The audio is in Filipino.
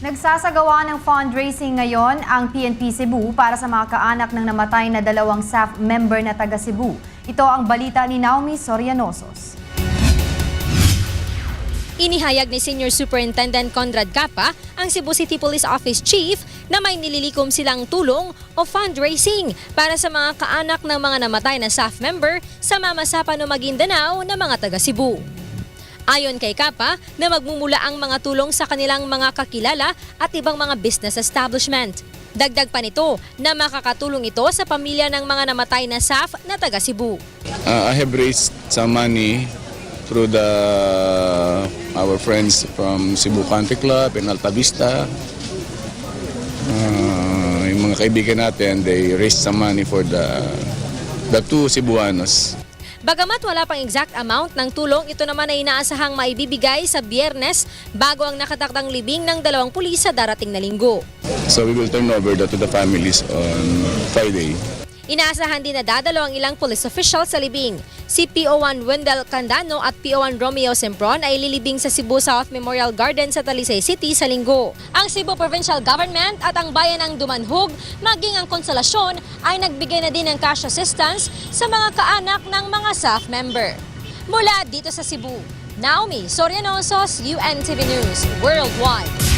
Nagsasagawa ng fundraising ngayon ang PNP Cebu para sa mga kaanak ng namatay na 2 staff member na taga Cebu. Ito ang balita ni Naomi Sorianosos. Inihayag ni Senior Superintendent Conrad Capa, ang Cebu City Police Office Chief, na may nililikom silang tulong o fundraising para sa mga kaanak ng mga namatay na staff member sa Mamasapan o Maguindanao na mga taga Cebu. Ayon kay Capa, na magmumula ang mga tulong sa kanilang mga kakilala at ibang mga business establishment. Dagdag pa nito na makakatulong ito sa pamilya ng mga namatay na staff na taga Cebu. I have raised some money through our friends from Cebu Country Club and Alta Vista. Yung mga kaibigan natin, they raised some money for the 2 Cebuanos. Bagamat wala pang exact amount ng tulong, ito naman ay inaasahang maibibigay sa Biyernes bago ang nakatakdang libing ng 2 pulis sa darating na linggo. So we will turn over that to the families on Friday. Inaasahan din na dadalo ang ilang police officials sa libing. Si PO1 Wendell Candano at PO1 Romeo Sempron ay lilibing sa Cebu South Memorial Garden sa Talisay City sa linggo. Ang Cebu Provincial Government at ang bayan ng Dumanhog, maging ang Konsolasyon, ay nagbigay na din ng cash assistance sa mga kaanak ng mga staff member. Mula dito sa Cebu, Naomi Sorianosos, UNTV News Worldwide.